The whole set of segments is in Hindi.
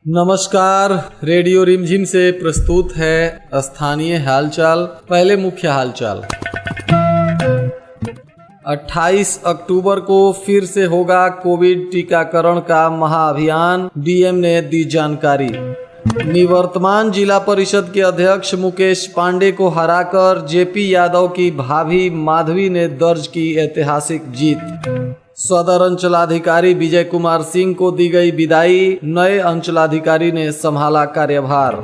नमस्कार। रेडियो रिमझिम से प्रस्तुत है स्थानीय हालचाल। पहले मुख्य हालचाल। 28 अक्टूबर को फिर से होगा कोविड टीकाकरण का महाअभियान, डीएम ने दी जानकारी। निवर्तमान जिला परिषद के अध्यक्ष मुकेश पांडे को हराकर जेपी यादव की भाभी माधवी ने दर्ज की ऐतिहासिक जीत। सदर अंचलाधिकारी विजय कुमार सिंह को दी गई विदाई, नए अंचलाधिकारी ने संभाला कार्यभार।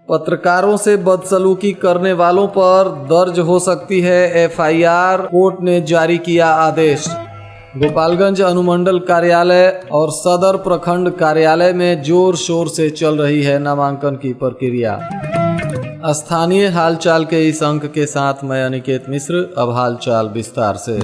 पत्रकारों से बदसलूकी करने वालों पर दर्ज हो सकती है एफआईआर, कोर्ट ने जारी किया आदेश। गोपालगंज अनुमंडल कार्यालय और सदर प्रखंड कार्यालय में जोर शोर से चल रही है नामांकन की प्रक्रिया। स्थानीय हालचाल के इस अंक के साथ मैं अनिकेत मिश्र। अब हालचाल विस्तार से।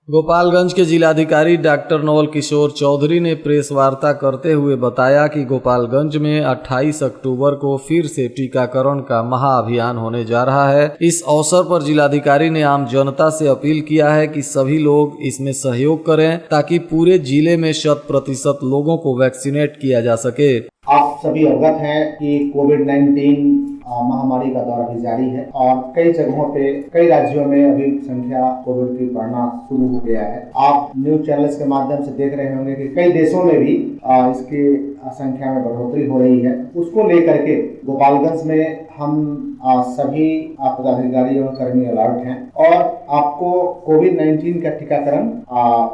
गोपालगंज के जिलाधिकारी डॉक्टर नवल किशोर चौधरी ने प्रेस वार्ता करते हुए बताया कि गोपालगंज में 28 अक्टूबर को फिर से टीकाकरण का महाअभियान होने जा रहा है। इस अवसर पर जिलाधिकारी ने आम जनता से अपील किया है कि सभी लोग इसमें सहयोग करें ताकि पूरे जिले में 100% लोगों को वैक्सीनेट किया जा सके। आप सभी अवगत हैं कि कोविड-19 महामारी का दौर अभी जारी है और कई जगहों पे, कई राज्यों में अभी संख्या कोविड की बढ़ना शुरू हो गया है। आप न्यूज चैनल्स के माध्यम से देख रहे होंगे कि कई देशों में भी इसकी संख्या में बढ़ोतरी हो रही है। उसको लेकर के गोपालगंज में हम सभी पदाधिकारी एवं कर्मी अलर्ट हैं और आपको कोविड-19 का टीकाकरण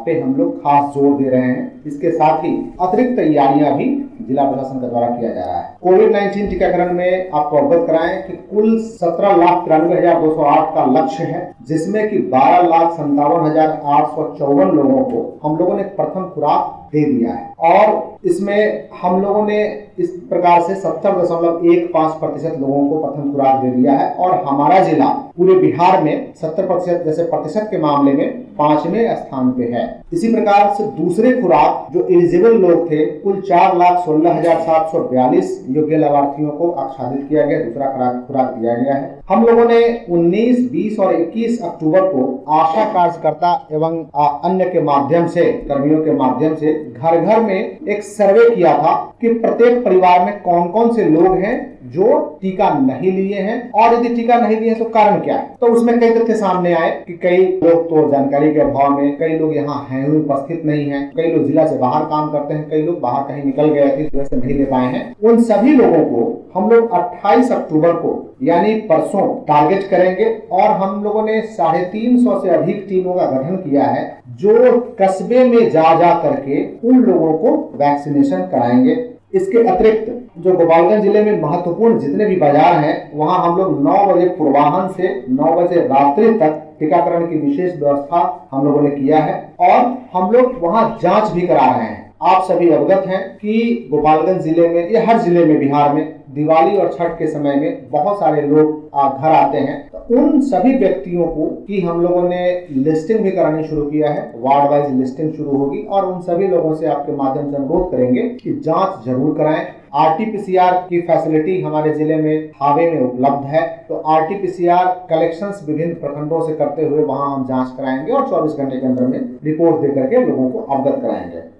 पे हम लोग खास जोर दे रहे हैं। इसके साथ ही अतिरिक्त तैयारियां भी जिला प्रशासन के द्वारा किया जा रहा है। कोविड-19 टीकाकरण में आपको अवगत कराएं कि कुल 17,93,208 का लक्ष्य है, जिसमें कि 12,57,854 लोगों को हम लोगों ने प्रथम खुराक दे दिया है और इसमें हम लोगों ने इस प्रकार से 70.15% लोगों को प्रथम खुराक दे दिया है और हमारा जिला पूरे बिहार में 70% जैसे प्रतिशत के मामले में 5वें स्थान पे है। इसी प्रकार से दूसरे खुराक जो एलिजिबल लोग थे, कुल 4,16,742 योग्य लाभार्थियों को आच्छादित किया गया, दूसरा खुराक दिया गया है। हम लोगों ने 19, 20 और 21 अक्टूबर को आशा कार्यकर्ता एवं अन्य के माध्यम से, कर्मियों के माध्यम से घर घर में एक सर्वे किया था कि प्रत्येक परिवार में कौन कौन से लोग हैं जो टीका नहीं लिए हैं और यदि टीका नहीं लिए तो कारण क्या है। तो उसमें कई तथ्य सामने आए कि कई लोग तो जानकारी के अभाव में, कई लोग यहाँ हैं उपस्थित नहीं हैं, कई लोग जिला से बाहर काम करते हैं, कई लोग बाहर कहीं निकल गए थे, इस वजह से नहीं ले पाए हैं। उन सभी लोगों को हम लोग 28 अक्टूबर को यानी परसों टारगेट करेंगे और हम लोगों ने 350 से अधिक टीमों का गठन किया है जो कस्बे में जा करके उन लोगों को वैक्सीनेशन कराएंगे। इसके अतिरिक्त जो गोपालगंज जिले में महत्वपूर्ण जितने भी बाजार हैं, वहां हम लोग 9 बजे पूर्वाह्न से 9 बजे रात्रि तक टीकाकरण की विशेष व्यवस्था हम लोगों ने किया है और हम लोग वहां जांच भी करा रहे हैं। आप सभी अवगत हैं कि गोपालगंज जिले में, या हर जिले में बिहार में, दिवाली और छठ के समय में बहुत सारे लोग घर आते हैं। तो उन सभी व्यक्तियों को की हम लोगों ने लिस्टिंग भी करानी शुरू किया है, वार्ड वाइज लिस्टिंग शुरू होगी और उन सभी लोगों से आपके माध्यम से अनुरोध करेंगे कि जांच जरूर कराएं। RT-PCR की फैसिलिटी हमारे जिले में थावे में उपलब्ध है, तो RT-PCR कलेक्शंस विभिन्न प्रखंडों से करते हुए वहां हम जांच कराएंगे और 24 घंटे के अंदर में रिपोर्ट देकर के लोगों को अवगत कराएंगे।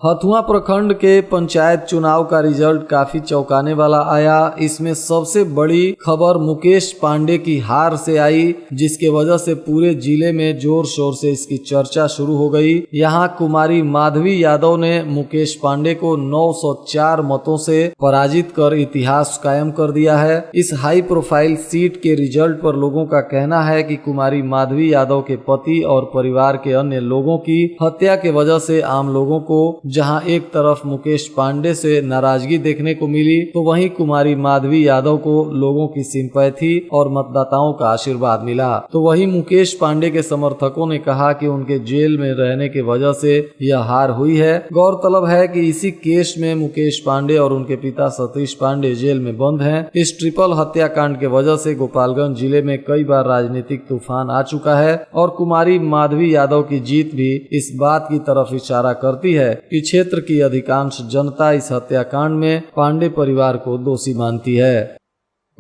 हथुआ प्रखंड के पंचायत चुनाव का रिजल्ट काफी चौंकाने वाला आया। इसमें सबसे बड़ी खबर मुकेश पांडे की हार से आई, जिसके वजह से पूरे जिले में जोर शोर से इसकी चर्चा शुरू हो गई। यहां कुमारी माधवी यादव ने मुकेश पांडे को 904 मतों से पराजित कर इतिहास कायम कर दिया है। इस हाई प्रोफाइल सीट के रिजल्ट पर लोगों का कहना है कि कुमारी माधवी यादव के पति और परिवार के अन्य लोगों की हत्या के वजह से आम लोगों को जहां एक तरफ मुकेश पांडे से नाराजगी देखने को मिली, तो वहीं कुमारी माधवी यादव को लोगों की सिंपैथी और मतदाताओं का आशीर्वाद मिला। तो वहीं मुकेश पांडे के समर्थकों ने कहा कि उनके जेल में रहने की वजह से यह हार हुई है। गौरतलब है कि इसी केस में मुकेश पांडे और उनके पिता सतीश पांडे जेल में बंद हैं। इस ट्रिपल हत्याकांड के वजह से गोपालगंज जिले में कई बार राजनीतिक तूफान आ चुका है और कुमारी माधवी यादव की जीत भी इस बात की तरफ इशारा करती है कि क्षेत्र की अधिकांश जनता इस हत्याकांड में पांडे परिवार को दोषी मानती है।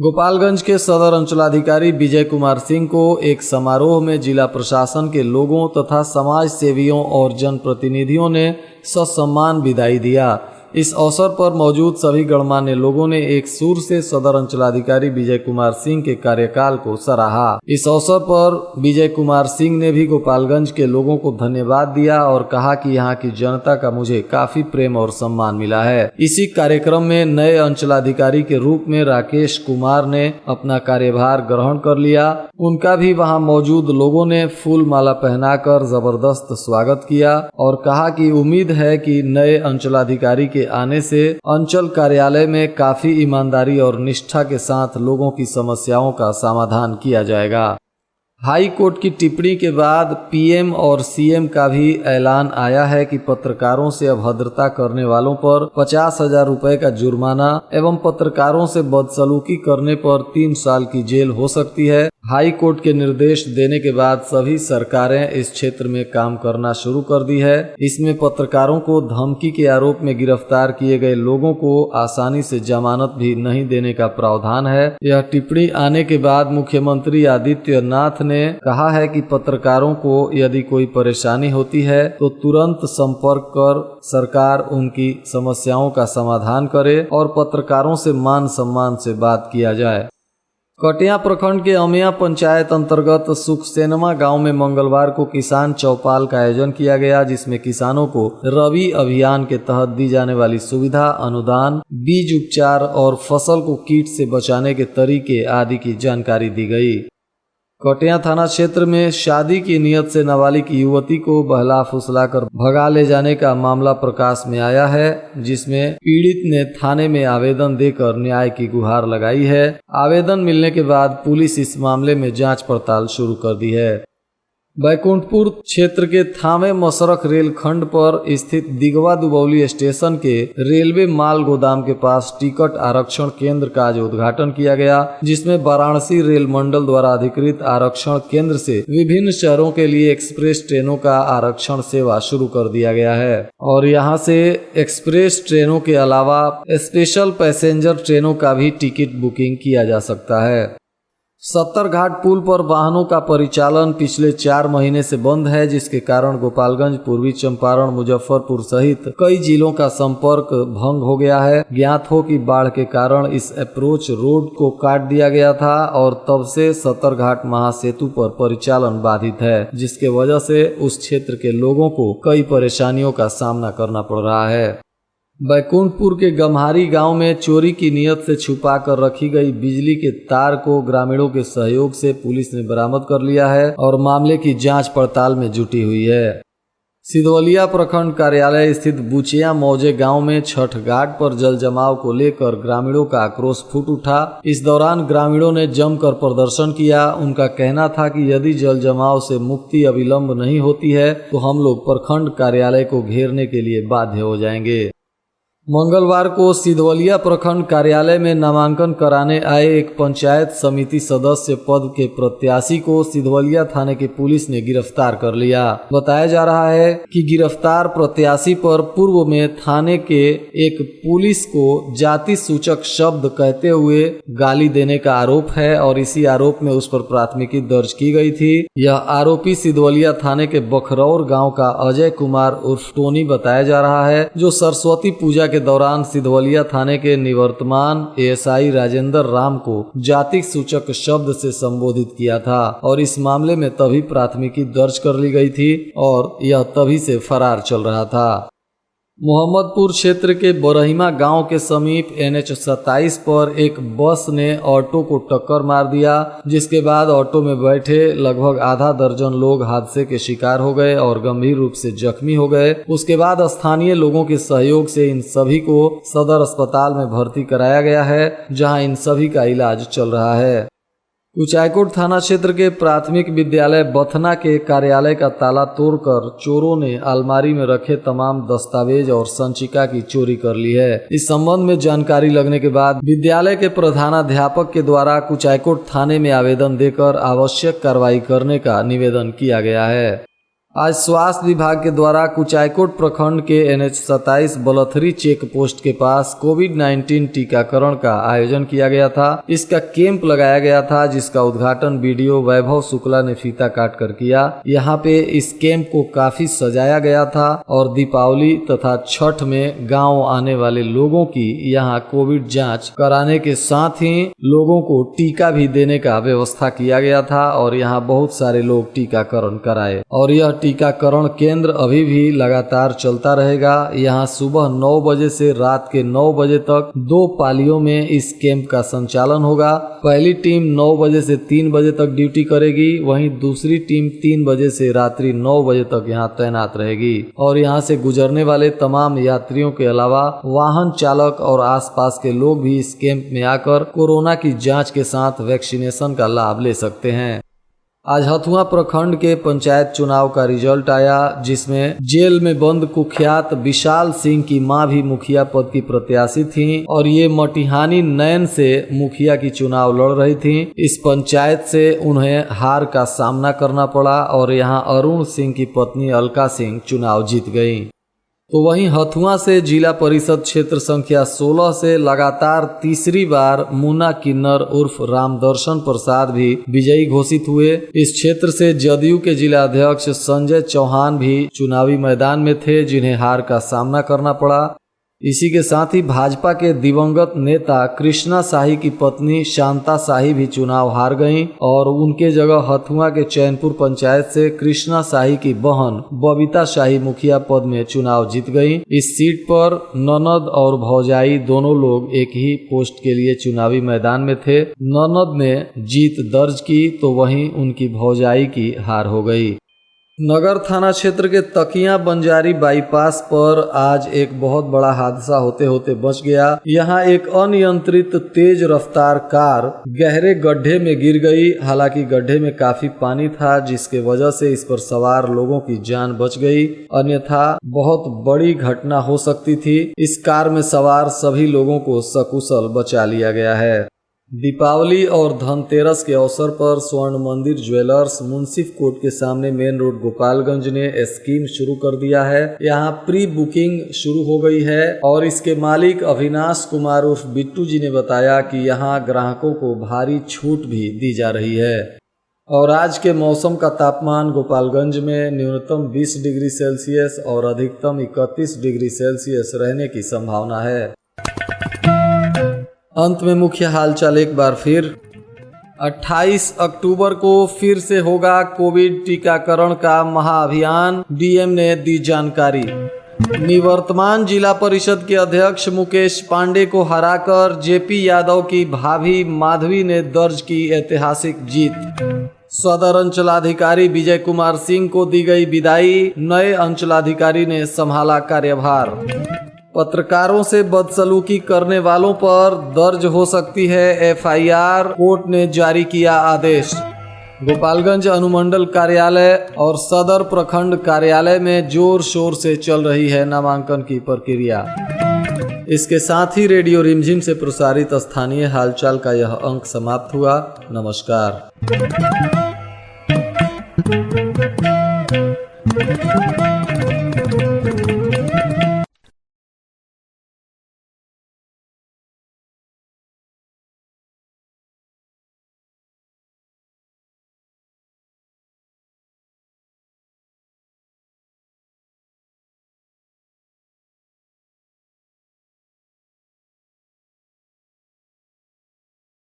गोपालगंज के सदर अंचलाधिकारी विजय कुमार सिंह को एक समारोह में जिला प्रशासन के लोगों तथा समाज सेवियों और जनप्रतिनिधियों ने ससम्मान विदाई दिया। इस अवसर पर मौजूद सभी गणमान्य लोगों ने एक सुर से सदर अंचलाधिकारी विजय कुमार सिंह के कार्यकाल को सराहा। इस अवसर पर विजय कुमार सिंह ने भी गोपालगंज के लोगों को धन्यवाद दिया और कहा कि यहाँ की जनता का मुझे काफी प्रेम और सम्मान मिला है। इसी कार्यक्रम में नए अंचलाधिकारी के रूप में राकेश कुमार ने अपना कार्यभार ग्रहण कर लिया। उनका भी वहाँ मौजूद लोगों ने फूल माला पहनाकर जबरदस्त स्वागत किया और कहा कि उम्मीद है कि नए अंचलाधिकारी के आने से अंचल कार्यालय में काफी ईमानदारी और निष्ठा के साथ लोगों की समस्याओं का समाधान किया जाएगा। हाई कोर्ट की टिप्पणी के बाद पीएम और सीएम का भी ऐलान आया है कि पत्रकारों से अभद्रता करने वालों पर 50,000 रुपए का जुर्माना एवं पत्रकारों से बदसलूकी करने पर 3 साल की जेल हो सकती है। हाई कोर्ट के निर्देश देने के बाद सभी सरकारें इस क्षेत्र में काम करना शुरू कर दी है। इसमें पत्रकारों को धमकी के आरोप में गिरफ्तार किए गए लोगों को आसानी से जमानत भी नहीं देने का प्रावधान है। यह टिप्पणी आने के बाद मुख्यमंत्री आदित्यनाथ ने कहा है कि पत्रकारों को यदि कोई परेशानी होती है तो तुरंत संपर्क कर सरकार उनकी समस्याओं का समाधान करे और पत्रकारों से मान सम्मान से बात किया जाए। कटिया प्रखंड के अमिया पंचायत अंतर्गत सुखसेनमा गांव में मंगलवार को किसान चौपाल का आयोजन किया गया, जिसमें किसानों को रबी अभियान के तहत दी जाने वाली सुविधा, अनुदान, बीज उपचार और फसल को कीट से बचाने के तरीके आदि की जानकारी दी गई। कटिया थाना क्षेत्र में शादी की नियत से नाबालिग युवती को बहला फुसलाकर भगा ले जाने का मामला प्रकाश में आया है, जिसमें पीड़ित ने थाने में आवेदन देकर न्याय की गुहार लगाई है। आवेदन मिलने के बाद पुलिस इस मामले में जांच पड़ताल शुरू कर दी है। बैकुंठपुर क्षेत्र के थामे मसरख रेलखंड पर स्थित दिगवा दुबौली स्टेशन के रेलवे माल गोदाम के पास टिकट आरक्षण केंद्र का आज उद्घाटन किया गया, जिसमें वाराणसी रेल मंडल द्वारा अधिकृत आरक्षण केंद्र से विभिन्न शहरों के लिए एक्सप्रेस ट्रेनों का आरक्षण सेवा शुरू कर दिया गया है और यहां से एक्सप्रेस ट्रेनों के अलावा स्पेशल पैसेंजर ट्रेनों का भी टिकट बुकिंग किया जा सकता है। सत्तरघाट पुल पर वाहनों का परिचालन पिछले 4 महीने से बंद है, जिसके कारण गोपालगंज, पूर्वी चंपारण, मुजफ्फरपुर सहित कई जिलों का संपर्क भंग हो गया है। ज्ञात हो कि बाढ़ के कारण इस अप्रोच रोड को काट दिया गया था और तब से सत्तरघाट महासेतु पर परिचालन बाधित है, जिसके वजह से उस क्षेत्र के लोगों को कई परेशानियों का सामना करना पड़ रहा है। बैकुंठपुर के गम्हारी गांव में चोरी की नियत से छुपा कर रखी गई बिजली के तार को ग्रामीणों के सहयोग से पुलिस ने बरामद कर लिया है और मामले की जांच पड़ताल में जुटी हुई है। सिधवलिया प्रखंड कार्यालय स्थित बुचिया मौजे गांव में छठ घाट पर जल जमाव को लेकर ग्रामीणों का आक्रोश फूट उठा। इस दौरान ग्रामीणों ने जमकर प्रदर्शन किया। उनका कहना था कि यदि जल जमाव से मुक्ति अविलंब नहीं होती है तो हम लोग प्रखंड कार्यालय को घेरने के लिए बाध्य हो जाएंगे। मंगलवार को सिधवलिया प्रखंड कार्यालय में नामांकन कराने आए एक पंचायत समिति सदस्य पद के प्रत्याशी को सिधवलिया थाने की पुलिस ने गिरफ्तार कर लिया। बताया जा रहा है कि गिरफ्तार प्रत्याशी पर पूर्व में थाने के एक पुलिस को जाति सूचक शब्द कहते हुए गाली देने का आरोप है और इसी आरोप में उस पर प्राथमिकी दर्ज की गई थी। यह आरोपी सिधवलिया थाने के बखरौर गाँव का अजय कुमार उर्फ टोनी बताया जा रहा है, जो सरस्वती पूजा के दौरान सिधवलिया थाने के निवर्तमान एएसआई राजेंद्र राम को जाति सूचक शब्द से संबोधित किया था और इस मामले में तभी प्राथमिकी दर्ज कर ली गई थी और यह तभी से फरार चल रहा था। मोहम्मदपुर क्षेत्र के बरहिमा गांव के समीप NH 27 पर एक बस ने ऑटो को टक्कर मार दिया, जिसके बाद ऑटो में बैठे लगभग आधा दर्जन लोग हादसे के शिकार हो गए और गंभीर रूप से जख्मी हो गए। उसके बाद स्थानीय लोगों के सहयोग से इन सभी को सदर अस्पताल में भर्ती कराया गया है, जहां इन सभी का इलाज चल रहा है। कुचायकोट थाना क्षेत्र के प्राथमिक विद्यालय बथना के कार्यालय का ताला तोड़कर चोरों ने अलमारी में रखे तमाम दस्तावेज और संचिका की चोरी कर ली है। इस संबंध में जानकारी लगने के बाद विद्यालय के प्रधानाध्यापक के द्वारा कुचायकोट थाने में आवेदन देकर आवश्यक कार्रवाई करने का निवेदन किया गया है। आज स्वास्थ्य विभाग के द्वारा कुचायकोट प्रखंड के NH 27 बलथरी चेक पोस्ट के पास कोविड-19 टीकाकरण का आयोजन किया गया था। इसका कैंप लगाया गया था, जिसका उद्घाटन वीडियो वैभव शुक्ला ने फीता काट कर किया। यहाँ पे इस कैंप को काफी सजाया गया था और दीपावली तथा छठ में गांव आने वाले लोगों की यहाँ कोविड जांच कराने के साथ ही लोगों को टीका भी देने का व्यवस्था किया गया था और यहाँ बहुत सारे लोग टीकाकरण कराए और यह टीकाकरण केंद्र अभी भी लगातार चलता रहेगा। यहाँ सुबह 9 बजे से रात के 9 बजे तक 2 पालियों में इस कैंप का संचालन होगा। पहली टीम 9 बजे से 3 बजे तक ड्यूटी करेगी, वहीं दूसरी टीम 3 बजे से रात्रि 9 बजे तक यहाँ तैनात रहेगी और यहाँ से गुजरने वाले तमाम यात्रियों के अलावा वाहन चालक और आसपास के लोग भी इस कैंप में आकर कोरोना की जाँच के साथ वैक्सीनेशन का लाभ ले सकते हैं। आज हथुआ प्रखंड के पंचायत चुनाव का रिजल्ट आया, जिसमें जेल में बंद कुख्यात विशाल सिंह की मां भी मुखिया पद की प्रत्याशी थीं और ये मटिहानी नैन से मुखिया की चुनाव लड़ रही थीं। इस पंचायत से उन्हें हार का सामना करना पड़ा और यहां अरुण सिंह की पत्नी अलका सिंह चुनाव जीत गयी। तो वहीं हथुआ से जिला परिषद क्षेत्र संख्या 16 से लगातार तीसरी बार मुन्ना किन्नर उर्फ रामदर्शन प्रसाद भी विजयी घोषित हुए। इस क्षेत्र से जदयू के जिला अध्यक्ष संजय चौहान भी चुनावी मैदान में थे, जिन्हें हार का सामना करना पड़ा। इसी के साथ ही भाजपा के दिवंगत नेता कृष्णा शाही की पत्नी शांता शाही भी चुनाव हार गईं और उनके जगह हथुआ के चैनपुर पंचायत से कृष्णा शाही की बहन बबीता शाही मुखिया पद में चुनाव जीत गईं। इस सीट पर ननद और भौजाई दोनों लोग एक ही पोस्ट के लिए चुनावी मैदान में थे। ननद ने जीत दर्ज की तो वहीं उनकी भौजाई की हार हो गई। नगर थाना क्षेत्र के तकिया बंजारी बाईपास पर आज एक बहुत बड़ा हादसा होते होते बच गया। यहाँ एक अनियंत्रित तेज रफ्तार कार गहरे गड्ढे में गिर गई। हालांकि गड्ढे में काफी पानी था, जिसके वजह से इस पर सवार लोगों की जान बच गई, अन्यथा बहुत बड़ी घटना हो सकती थी। इस कार में सवार सभी लोगों को सकुशल बचा लिया गया है। दीपावली और धनतेरस के अवसर पर स्वर्ण मंदिर ज्वेलर्स मुंसिफ कोर्ट के सामने मेन रोड गोपालगंज ने स्कीम शुरू कर दिया है। यहाँ प्री बुकिंग शुरू हो गई है और इसके मालिक अविनाश कुमार उर्फ बिट्टू जी ने बताया कि यहाँ ग्राहकों को भारी छूट भी दी जा रही है। और आज के मौसम का तापमान गोपालगंज में न्यूनतम 20 डिग्री सेल्सियस और अधिकतम 31 डिग्री सेल्सियस रहने की संभावना है। अंत में मुख्य हालचाल एक बार फिर। 28 अक्टूबर को फिर से होगा कोविड टीकाकरण का महाअभियान, डीएम ने दी जानकारी। निवर्तमान जिला परिषद के अध्यक्ष मुकेश पांडे को हराकर जेपी यादव की भाभी माधवी ने दर्ज की ऐतिहासिक जीत। सदर अंचलाधिकारी विजय कुमार सिंह को दी गई विदाई, नए अंचलाधिकारी ने संभाला कार्यभार। पत्रकारों से बदसलूकी करने वालों पर दर्ज हो सकती है एफआईआर, कोर्ट ने जारी किया आदेश। गोपालगंज अनुमंडल कार्यालय और सदर प्रखंड कार्यालय में जोर शोर से चल रही है नामांकन की प्रक्रिया। इसके साथ ही रेडियो रिमझिम से प्रसारित स्थानीय हालचाल का यह अंक समाप्त हुआ। नमस्कार।